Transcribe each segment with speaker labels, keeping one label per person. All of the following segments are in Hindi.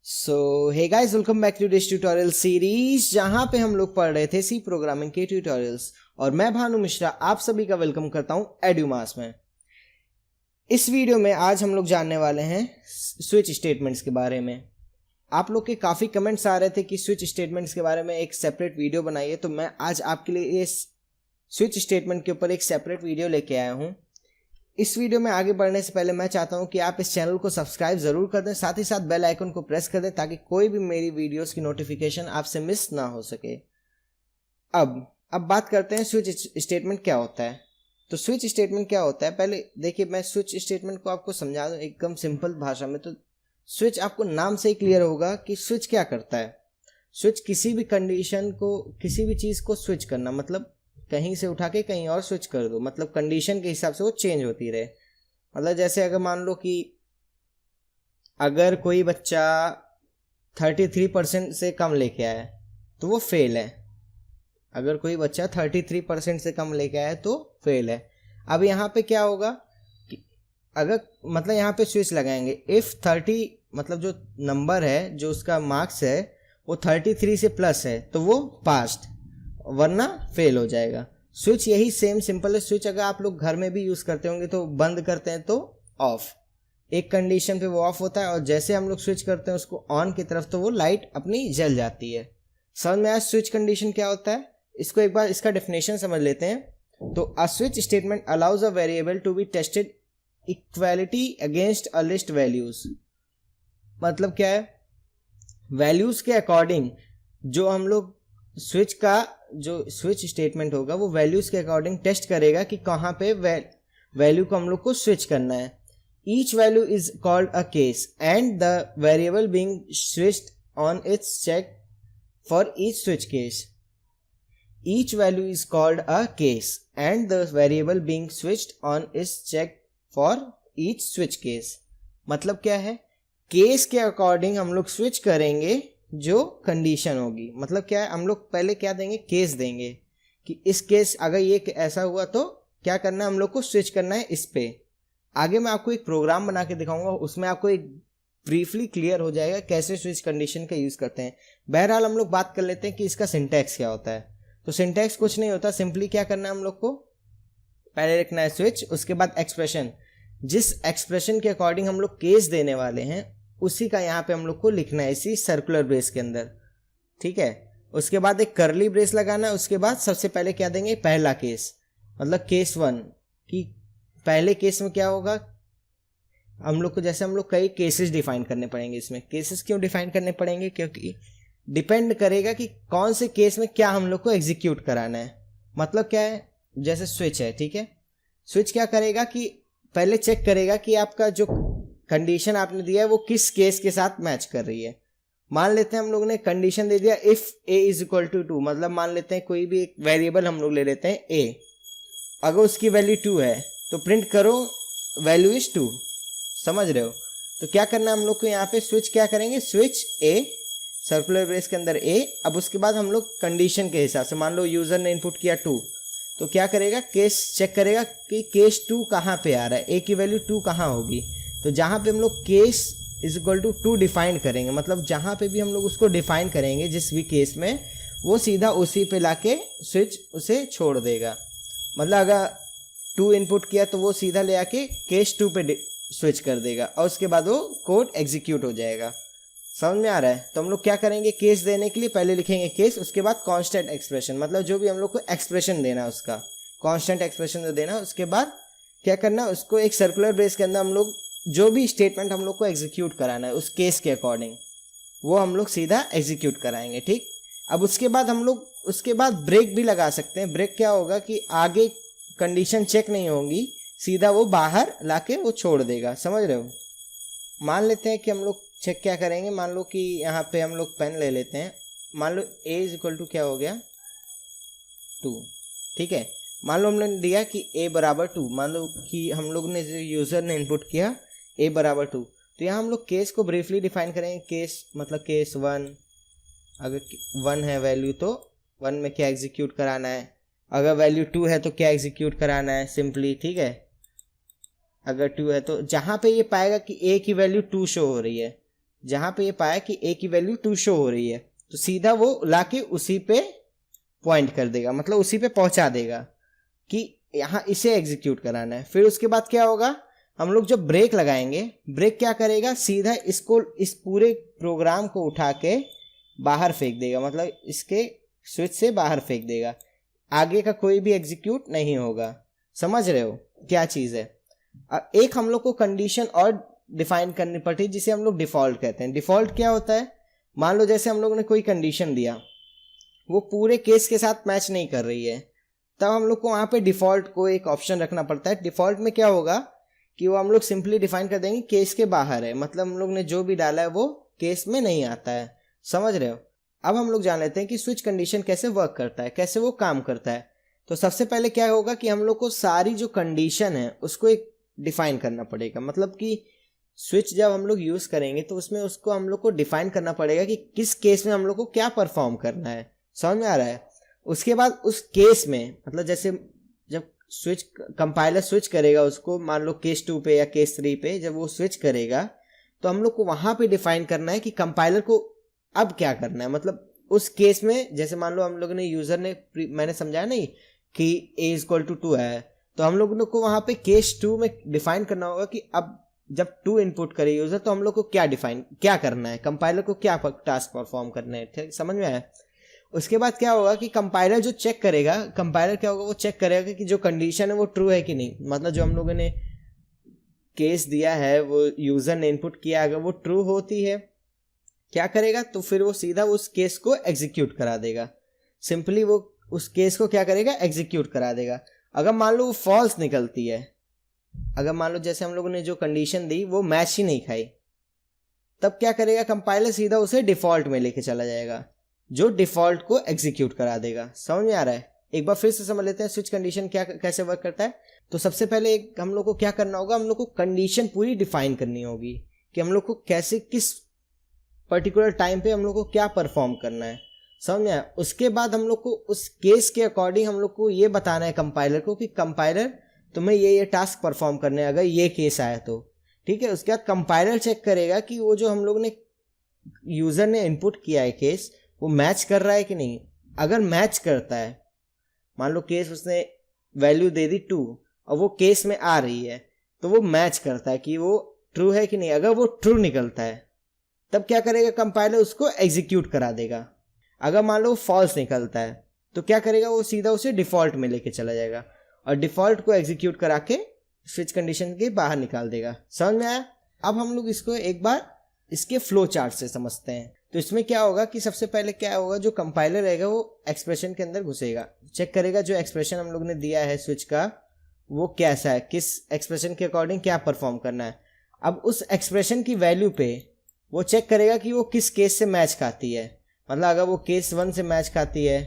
Speaker 1: Hey guys, welcome back to this tutorial series जहां पे हम लोग पढ़ रहे थे सी प्रोग्रामिंग के ट्यूटोरियल्स। और मैं भानु मिश्रा आप सभी का वेलकम करता हूं एड्यूमास में। इस वीडियो में आज हम लोग जानने वाले हैं स्विच स्टेटमेंट्स के बारे में। आप लोग के काफ़ी कमेंट्स आ रहे थे कि स्विच स्टेटमेंट्स के बारे में एक सेपरेट वीडियो बनाइए, तो मैं आज आपके लिए इस स्विच स्टेटमेंट के ऊपर एक सेपरेट वीडियो लेके आया हूँ। इस वीडियो में आगे बढ़ने से पहले मैं चाहता हूं कि आप इस चैनल को सब्सक्राइब जरूर कर दें, साथ ही साथ बेल आइकन को प्रेस कर दें ताकि कोई भी मेरी वीडियोस की नोटिफिकेशन आपसे मिस ना हो सके। अब बात करते हैं स्विच स्टेटमेंट क्या होता है। तो स्विच स्टेटमेंट क्या होता है, पहले देखिए मैं स्विच स्टेटमेंट को आपको समझा दूं एकदम सिंपल भाषा में। तो स्विच आपको नाम से ही क्लियर होगा कि स्विच क्या करता है। स्विच किसी भी कंडीशन को, किसी भी चीज़ को स्विच करना, मतलब कहीं से उठा के कहीं और स्विच कर दो, मतलब कंडीशन के हिसाब से वो चेंज होती रहे। मतलब जैसे अगर मान लो कि अगर कोई बच्चा 33% से कम लेके आया है तो वो फेल है। अगर कोई बच्चा 33% से कम लेके आया है तो फेल है। अब यहाँ पे क्या होगा कि अगर मतलब यहाँ पे स्विच लगाएंगे, इफ़ 30 मतलब जो नंबर है, जो उसका मार्क्स है वो 33 से प्लस है तो वो पास्ड, वरना फेल हो जाएगा। स्विच यही सेम सिंपल है। स्विच अगर आप लोग घर में भी यूज़ करते होंगे तो बंद करते हैं तो ऑफ, एक कंडीशन पे वो ऑफ होता है, और जैसे हम लोग स्विच करते हैं उसको ऑन की तरफ तो वो लाइट अपनी जल जाती है। समझ में आया स्विच कंडीशन क्या होता है? इसको एक बार इसका डेफिनेशन समझ लेते हैं। तो a switch statement allows a variable to be tested equality against a list values. मतलब क्या है, वैल्यूज के अकॉर्डिंग जो हम लोग स्विच का जो स्विच स्टेटमेंट होगा वो वैल्यूज के अकॉर्डिंग टेस्ट करेगा कि कहाँ पे वैल्यू को हम लोग को स्विच करना है। Each value is called a case and the variable being switched on it's checked for each switch case. Each value is called a case and the variable being switched on it's checked for each switch case. मतलब क्या है, केस के अकॉर्डिंग हम लोग स्विच करेंगे जो कंडीशन होगी। मतलब क्या है, हम लोग पहले क्या देंगे, केस देंगे कि इस केस अगर ये ऐसा हुआ तो क्या करना है, हम लोग को स्विच करना है इस पे। आगे मैं आपको एक प्रोग्राम बना के दिखाऊंगा, उसमें आपको एक ब्रीफली क्लियर हो जाएगा कैसे स्विच कंडीशन का यूज़ करते हैं। बहरहाल हम लोग बात कर लेते हैं कि इसका सिंटैक्स क्या होता है। तो सिंटैक्स कुछ नहीं होता, सिंपली क्या करना है, हम लोग को पहले लिखना है स्विच, उसके बाद एक्सप्रेशन। जिस एक्सप्रेशन के अकॉर्डिंग हम लोग केस देने वाले हैं उसी का यहाँ पे हम लोग को लिखना है इसी सर्कुलर ब्रेस के अंदर, ठीक है। उसके बाद एक करली ब्रेस लगाना है। उसके बाद सबसे पहले क्या देंगे, पहला केस, मतलब केस 1 कि पहले केस में क्या होगा, हम लोग को जैसे हम लोग कई केसेस डिफाइन करने पड़ेंगे। इसमें केसेस क्यों डिफाइन करने पड़ेंगे, क्योंकि डिपेंड करेगा कि कौन से केस में क्या हम लोग को एग्जीक्यूट कराना है। मतलब क्या है, जैसे स्विच है, ठीक है। स्विच क्या करेगा कि पहले चेक करेगा कि आपका जो कंडीशन आपने दिया है वो किस केस के साथ मैच कर रही है। मान लेते हैं हम लोग ने कंडीशन दे दिया if a is equal to 2, मतलब मान लेते हैं कोई भी एक वेरिएबल हम लोग ले लेते हैं a। अगर उसकी वैल्यू 2 है तो प्रिंट करो वैल्यू इज 2। समझ रहे हो? तो क्या करना है हम लोग को, यहाँ पे स्विच क्या करेंगे, स्विच a सर्कुलर ब्रेस के अंदर a। अब उसके बाद हम लोग कंडीशन के हिसाब से, मान लो यूजर ने इनपुट किया 2, तो क्या करेगा, केस चेक करेगा कि केस 2 कहाँ पे आ रहा है, a की वैल्यू 2 कहाँ होगी। तो जहाँ पे हम लोग case is equal to 2 define करेंगे, मतलब जहाँ पे भी हम लोग उसको डिफाइन करेंगे जिस भी केस में, वो सीधा उसी पे लाके स्विच उसे छोड़ देगा। मतलब अगर 2 इनपुट किया तो वो सीधा ले आके केस 2 पे स्विच कर देगा और उसके बाद वो कोड एग्जीक्यूट हो जाएगा। समझ में आ रहा है? तो हम लोग क्या करेंगे, केस देने के लिए पहले लिखेंगे केस, उसके बाद कांस्टेंट एक्सप्रेशन, मतलब जो भी हम लोग को एक्सप्रेशन देना है उसका कांस्टेंट एक्सप्रेशन देना। उसके बाद क्या करना, उसको एक सर्कुलर ब्रेस के अंदर हम लोग जो भी स्टेटमेंट हम लोग को एग्जीक्यूट कराना है उस केस के अकॉर्डिंग वो हम लोग सीधा एग्जीक्यूट कराएंगे, ठीक। अब उसके बाद हम लोग उसके बाद ब्रेक भी लगा सकते हैं। ब्रेक क्या होगा कि आगे कंडीशन चेक नहीं होगी, सीधा वो बाहर लाके वो छोड़ देगा। समझ रहे हो? मान लेते हैं कि हम लोग चेक क्या करेंगे, मान लो कि यहाँ पे हम लोग पेन ले लेते हैं। मान लो a इज इक्वल टू क्या हो गया, 2, ठीक है। मान लो हमने दिया कि a बराबर 2, मान लो कि हम लोग ने जो यूज़र ने इनपुट किया a बराबर 2, तो यहाँ हम लोग केस को ब्रीफली डिफाइन करेंगे। केस मतलब केस 1, अगर 1 है वैल्यू तो 1 में क्या एग्जीक्यूट कराना है, अगर वैल्यू 2 है तो क्या एग्जीक्यूट कराना है सिंपली, ठीक है। अगर 2 है तो जहाँ पे ये पाएगा कि a की वैल्यू 2 शो हो रही है, जहां पे ये पाया कि a की वैल्यू 2 शो हो रही है, तो सीधा वो लाके उसी पे पॉइंट कर देगा, मतलब उसी पे पहुंचा देगा कि यहाँ इसे एग्जीक्यूट कराना है। फिर उसके बाद क्या होगा, हम लोग जब ब्रेक लगाएंगे, ब्रेक क्या करेगा, सीधा इसको, इस पूरे प्रोग्राम को उठा के बाहर फेंक देगा, मतलब इसके स्विच से बाहर फेंक देगा, आगे का कोई भी एग्जीक्यूट नहीं होगा। समझ रहे हो क्या चीज़ है। अब एक हम लोग को कंडीशन और डिफाइन करनी पड़ती है जिसे हम लोग डिफॉल्ट कहते हैं। डिफॉल्ट क्या होता है, मान लो जैसे हम लोगों ने कोई कंडीशन दिया, वो पूरे केस के साथ मैच नहीं कर रही है, तब हम लोग को वहाँ पे डिफॉल्ट को एक ऑप्शन रखना पड़ता है। डिफॉल्ट में क्या होगा कि वो हम लोग सिंपली डिफाइन कर देंगे केस के बाहर है, मतलब हम लोग ने जो भी डाला है वो केस में नहीं आता है। समझ रहे हो। अब हम लोग जान लेते हैं कि स्विच कंडीशन कैसे वर्क करता है, कैसे वो काम करता है। तो सबसे पहले क्या होगा कि हम लोग को सारी जो कंडीशन है उसको एक डिफाइन करना पड़ेगा, मतलब कि स्विच जब हम लोग यूज़ करेंगे तो उसमें उसको हम लोग को डिफाइन करना पड़ेगा कि किस केस में हम लोग को क्या परफॉर्म करना है। समझ में आ रहा है। उसके बाद उस केस में, मतलब जैसे जब स्विच कंपाइलर स्विच करेगा उसको, मान लो केस 2 पे या केस 3 पे जब वो स्विच करेगा, तो हम लोग को वहां पे डिफाइन करना है कि कंपाइलर को अब क्या करना है। मतलब उस केस में जैसे मान लो हम लोग ने यूजर ने, मैंने समझाया नहीं कि a = 2 है, तो हम लोग को वहां पे केस 2 में डिफाइन करना होगा कि अब जब 2 इनपुट करे यूजर तो हम लोग को क्या करना है, कंपाइलर को क्या टास्क परफॉर्म करना है। ठीक, समझ में आया। उसके बाद क्या होगा कि कंपाइलर जो चेक करेगा, कंपाइलर क्या होगा, वो चेक करेगा कि जो कंडीशन है वो ट्रू है कि नहीं, मतलब जो हम लोगों ने केस दिया है वो यूजर ने इनपुट किया, अगर वो ट्रू होती है क्या करेगा, तो फिर वो सीधा उस केस को एग्जीक्यूट करा देगा। सिंपली वो उस केस को क्या करेगा, एग्जीक्यूट करा देगा। अगर मान लो वो फॉल्स निकलती है, अगर मान लो जैसे हम लोगों ने जो कंडीशन दी वो मैच ही नहीं खाई, तब क्या करेगा कंपाइलर, सीधा उसे डिफॉल्ट में लेके चला जाएगा, जो डिफॉल्ट को एग्जीक्यूट करा देगा। समझ में आ रहा है। एक बार फिर से समझ लेते हैं स्विच कंडीशन क्या कैसे वर्क करता है। तो सबसे पहले हम लोग को क्या करना होगा, हम लोग को कंडीशन पूरी डिफाइन करनी होगी कि हम लोग को कैसे, किस पर्टिकुलर टाइम पे हम लोग को क्या परफॉर्म करना है। समझ में आया। उसके बाद हम लोग को उस केस के अकॉर्डिंग हम लोग को ये बताना है कंपाइलर को कि कंपाइलर तुम्हें ये टास्क परफॉर्म करने है, अगर ये केस आया तो। ठीक है। उसके बाद कंपाइलर चेक करेगा कि वो जो हम लोग ने यूजर ने इनपुट किया है केस, वो मैच कर रहा है कि नहीं। अगर मैच करता है, मान लो केस उसने वैल्यू दे दी 2 और वो केस में आ रही है, तो वो मैच करता है कि वो ट्रू है कि नहीं। अगर वो ट्रू निकलता है तब क्या करेगा कंपाइलर, उसको एग्जीक्यूट करा देगा। अगर मान लो फॉल्स निकलता है तो क्या करेगा, वो सीधा उसे डिफॉल्ट में लेके चला जाएगा और डिफॉल्ट को एग्जीक्यूट करा के स्विच कंडीशन के बाहर निकाल देगा। समझ में आया। अब हम लोग इसको एक बार इसके फ्लो चार्ट से समझते हैं। तो इसमें क्या होगा कि सबसे पहले क्या होगा, जो कंपाइलर रहेगा वो एक्सप्रेशन के अंदर घुसेगा, चेक करेगा जो एक्सप्रेशन हम लोग ने दिया है स्विच का वो कैसा है, किस एक्सप्रेशन के अकॉर्डिंग क्या परफॉर्म करना है। अब उस एक्सप्रेशन की वैल्यू पे वो चेक करेगा कि वो किस केस से मैच खाती है। मतलब अगर वो केस 1 से मैच खाती है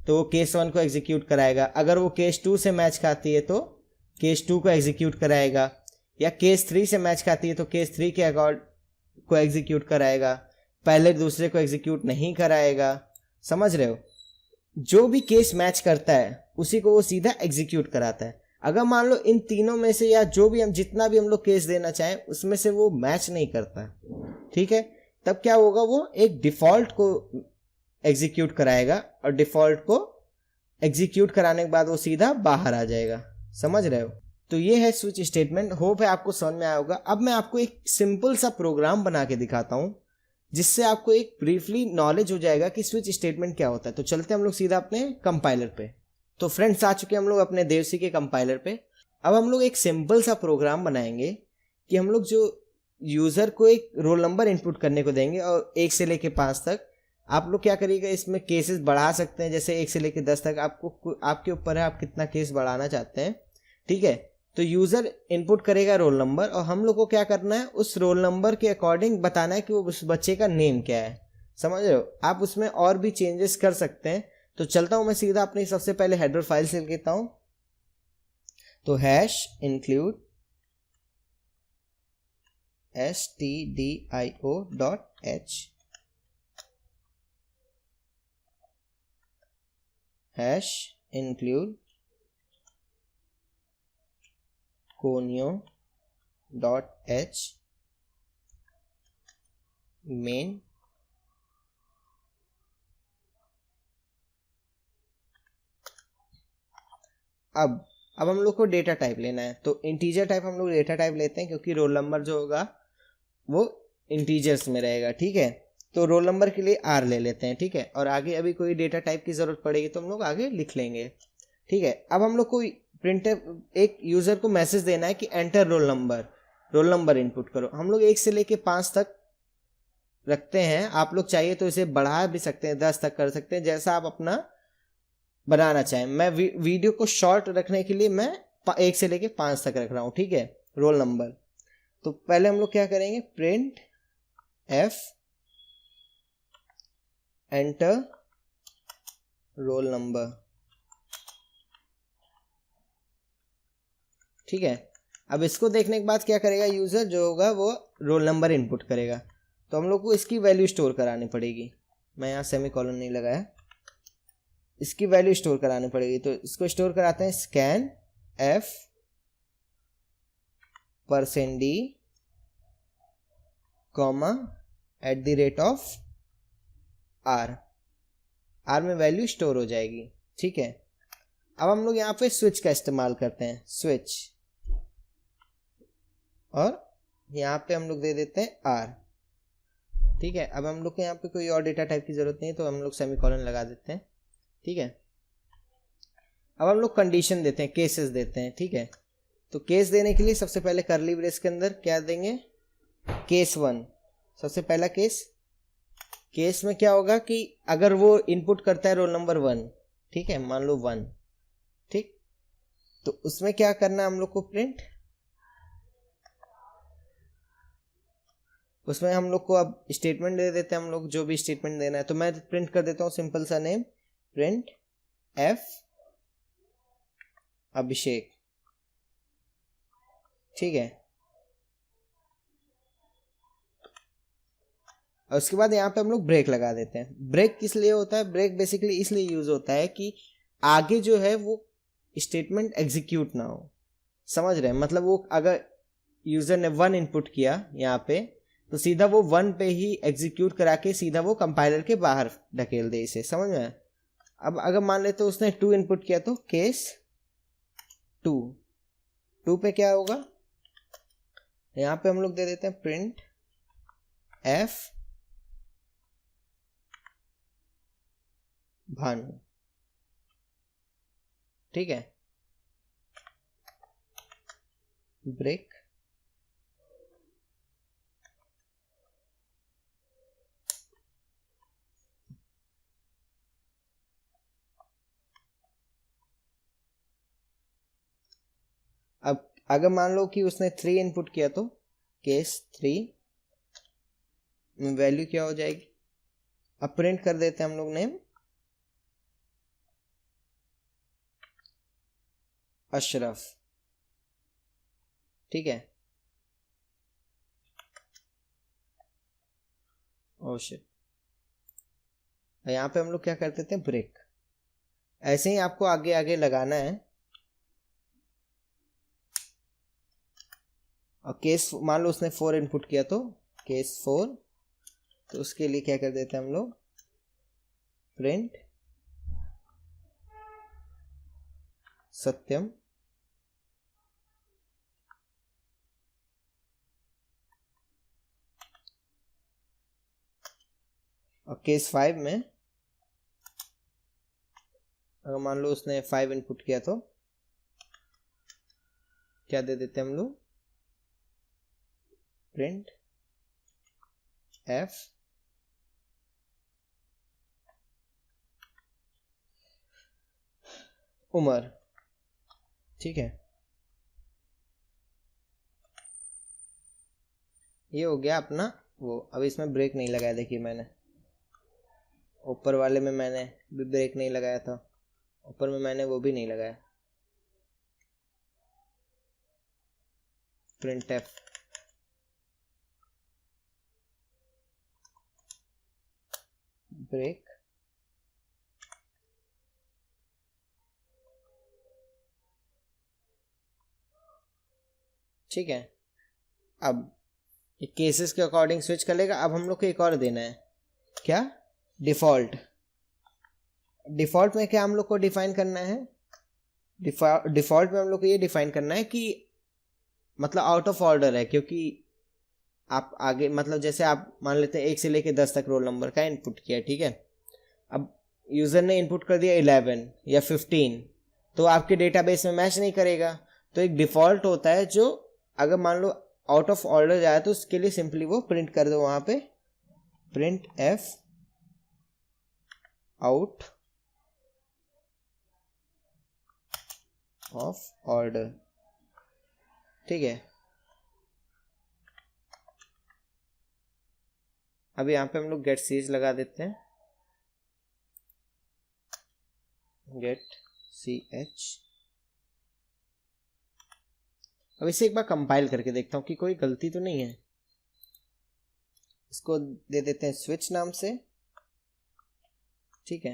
Speaker 1: तो वो केस 1 को एग्जीक्यूट कराएगा, अगर वो केस 2 से मैच खाती है तो केस 2 को एग्जीक्यूट कराएगा, या केस 3 से मैच खाती है तो केस 3 के अकॉर्ड को एग्जीक्यूट कराएगा, पहले दूसरे को एग्जीक्यूट नहीं कराएगा। समझ रहे हो। जो भी केस मैच करता है उसी को वो सीधा एग्जीक्यूट कराता है। अगर मान लो इन तीनों में से या जो भी हम जितना भी हम लोग केस देना चाहें उसमें से वो मैच नहीं करता, ठीक है, तब क्या होगा, वो एक डिफॉल्ट को एग्जीक्यूट कराएगा और डिफॉल्ट को एग्जीक्यूट कराने के बाद वो सीधा बाहर आ जाएगा। समझ रहे हो। तो ये है स्विच स्टेटमेंट। होप है आपको समझ में आया होगा। अब मैं आपको एक सिंपल सा प्रोग्राम बना के दिखाता हूं जिससे आपको एक ब्रीफली नॉलेज हो जाएगा कि स्विच स्टेटमेंट क्या होता है। तो चलते हैं हम लोग सीधा अपने कंपाइलर पे। तो फ्रेंड्स आ चुके हम लोग अपने देवसी के कंपाइलर पे। अब हम लोग एक सिंपल सा प्रोग्राम बनाएंगे कि हम लोग जो यूज़र को एक रोल नंबर इनपुट करने को देंगे और 1 से लेके 5 तक। आप लोग क्या करिएगा, इसमें केसेस बढ़ा सकते हैं, जैसे 1 से लेके 10 तक आपको आपके ऊपर है आप कितना केस बढ़ाना चाहते हैं। ठीक है। तो यूज़र इनपुट करेगा रोल नंबर और हम लोग को क्या करना है, उस रोल नंबर के अकॉर्डिंग बताना है कि वो उस बच्चे का नेम क्या है। समझ रहे हो। आप उसमें और भी चेंजेस कर सकते हैं। तो चलता हूँ मैं सीधा अपनी सबसे पहले हेडर फाइल से लेता हूँ। तो #include stdio.h #include conio.h main अब हम लोग को डेटा टाइप लेना है, तो इंटीजर टाइप हम लोग डेटा टाइप लेते हैं क्योंकि रोल नंबर जो होगा वो इंटीजर्स में रहेगा। ठीक है, तो रोल नंबर के लिए आर ले लेते हैं। ठीक है, और आगे अभी कोई डेटा टाइप की ज़रूरत पड़ेगी तो हम लोग आगे लिख लेंगे। ठीक है, अब हम लोग को प्रिंटर एक यूज़र को मैसेज देना है कि एंटर रोल नंबर इनपुट करो। हम लोग 1 से लेके 5 तक रखते हैं, आप लोग चाहिए तो इसे बढ़ा भी सकते हैं, 10 तक कर सकते हैं, जैसा आप अपना बनाना चाहें। मैं वीडियो को शॉर्ट रखने के लिए मैं 1 से लेके 5 तक रख रहा हूँ। ठीक है, रोल नंबर। तो पहले हम लोग क्या करेंगे, print F enter roll number. ठीक है, अब इसको देखने के बाद क्या करेगा यूज़र, जो होगा वो रोल नंबर इनपुट करेगा। तो हम लोग को इसकी वैल्यू स्टोर करानी पड़ेगी। मैं यहाँ सेमीकोलन नहीं लगाया, इसकी वैल्यू स्टोर करानी पड़ेगी। तो इसको स्टोर कराते हैं, scan F %d comma @ R में वैल्यू स्टोर हो जाएगी। ठीक है, अब हम लोग यहाँ पे स्विच का इस्तेमाल करते हैं, स्विच, और यहाँ पे हम लोग दे देते हैं आर। ठीक है, अब हम लोग को यहाँ पे कोई और डेटा टाइप की जरूरत नहीं है तो हम लोग सेमीकोलन लगा देते हैं। ठीक है, अब हम लोग कंडीशन देते हैं, केसेस देते हैं। ठीक है, तो केस देने के लिए सबसे पहले करली ब्रेस के अंदर क्या देंगे, केस 1। सबसे पहला केस में क्या होगा कि अगर वो इनपुट करता है रोल नंबर 1, ठीक है, मान लो 1, ठीक, तो उसमें क्या करना है हम लोग को, प्रिंट, उसमें हम लोग को अब स्टेटमेंट दे देते हैं, हम लोग जो भी स्टेटमेंट देना है। तो मैं प्रिंट कर देता हूँ सिंपल सा नेम, प्रिंट एफ अभिषेक। ठीक है, और उसके बाद यहाँ पे हम लोग ब्रेक लगा देते हैं। ब्रेक किस लिए होता है, ब्रेक बेसिकली इसलिए यूज होता है कि आगे जो है वो स्टेटमेंट एग्जीक्यूट ना हो। समझ रहे हैं, मतलब वो अगर यूजर ने 1 इनपुट किया यहाँ पे, तो सीधा वो 1 पे ही एग्जीक्यूट करा के सीधा वो कंपाइलर के बाहर ढकेल दे इसे। समझ में? अब अगर मान लेते तो उसने 2 इनपुट किया, तो केस 2 पे क्या होगा, यहाँ पे हम लोग दे देते हैं प्रिंट एफ भानु। ठीक है, ब्रेक, अब अगर मान लो कि उसने 3 इनपुट किया, तो केस 3 में वैल्यू क्या हो जाएगी, अब प्रिंट कर देते हैं हम लोग नेम अशरफ। ठीक है, ओ शिट, यहाँ पे हम लोग क्या कर देते हैं, ब्रेक। ऐसे ही आपको आगे आगे लगाना है। और केस मान लो उसने 4 इनपुट किया, तो केस 4, तो उसके लिए क्या कर देते हैं हम लोग, प्रिंट सत्यम और केस 5 में अगर मान लो उसने 5 इनपुट किया, तो क्या दे देते हैं हम लोग, प्रिंट एफ उमर। ठीक है, ये हो गया अपना वो। अब इसमें ब्रेक नहीं लगाया, देखिए मैंने ऊपर वाले में मैंने भी ब्रेक नहीं लगाया था, ऊपर में मैंने वो भी नहीं लगाया, प्रिंट एफ ब्रेक, ठीक है। अब ये केसेस के अकॉर्डिंग स्विच कर लेगा। अब हम लोग को एक और देना है, क्या, डिफ़ॉल्ट। डिफ़ॉल्ट में क्या हम लोग को डिफाइन करना है, डिफ़ॉल्ट में हम लोग को ये डिफाइन करना है कि मतलब आउट ऑफ ऑर्डर है, क्योंकि आप आगे मतलब जैसे आप मान लेते हैं 1 से लेके 10 तक रोल नंबर का इनपुट किया, ठीक है। अब यूज़र ने इनपुट कर दिया 11 या 15, तो आपके डेटाबेस में मैच नहीं करेगा। तो एक डिफ़ॉल्ट होता है जो अगर मान लो आउट ऑफ ऑर्डर जाए तो उसके लिए सिंपली वो प्रिंट कर दो वहाँ पे, print F out of order, ठीक है। अब यहाँ पे हम लोग गेट सीज लगा देते हैं, गेट सी एच। अब इसे एक बार कंपाइल करके देखता हूँ कि कोई गलती तो नहीं है। इसको दे देते हैं स्विच नाम से, ठीक है।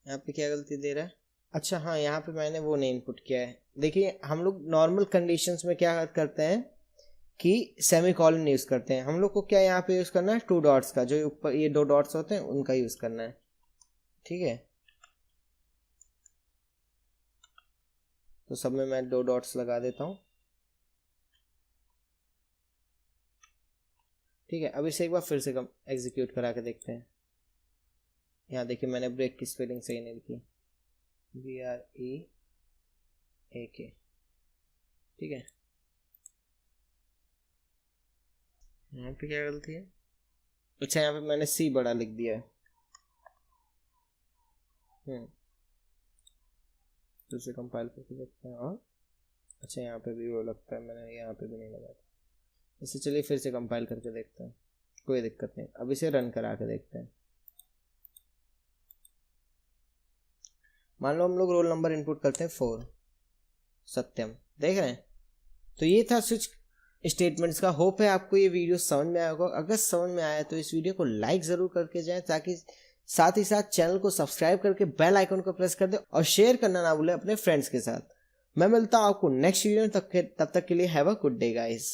Speaker 1: यहाँ पे क्या गलती दे रहा है, अच्छा हाँ, यहाँ पे मैंने वो नहीं इनपुट किया है। देखिए हम लोग नॉर्मल कंडीशंस में क्या करते हैं कि सेमीकोलन यूज़ करते हैं। हम लोग को क्या यहाँ पे यूज़ करना है, 2 डॉट्स का, जो ऊपर ये 2 डॉट्स होते हैं उनका यूज़ करना है, ठीक है। तो सब में मैं 2 डॉट्स लगा देता हूँ, ठीक है। अब इसे एक बार फिर से एग्जीक्यूट करा के देखते हैं। यहाँ देखिए मैंने ब्रेक की स्पेलिंग सही नहीं लिखी, BREAK, ठीक है। यहाँ पे क्या गलती है, अच्छा यहाँ पे मैंने C बड़ा लिख दिया है। फिर से कंपाइल करके देखते हैं, और अच्छा यहाँ पे भी वो लगता है, मैंने यहाँ पे भी नहीं लगाया था। इसे चलिए फिर से कंपाइल करके देखते हैं, कोई दिक्कत नहीं। अब इसे रन करा के देखते हैं। मान लो हम लोग रोल नंबर इनपुट करते हैं 4, सत्यम, देख रहे हैं। तो ये था स्विच स्टेटमेंट्स का। होप है आपको ये वीडियो समझ में आया होगा। अगर समझ में आया तो इस वीडियो को लाइक ज़रूर करके जाएं, ताकि साथ ही साथ चैनल को सब्सक्राइब करके बेल आइकन को प्रेस कर दें, और शेयर करना ना भूलें अपने फ्रेंड्स के साथ। मैं मिलता हूँ आपको नेक्स्ट वीडियो में, तब तक के लिए have a good day guys.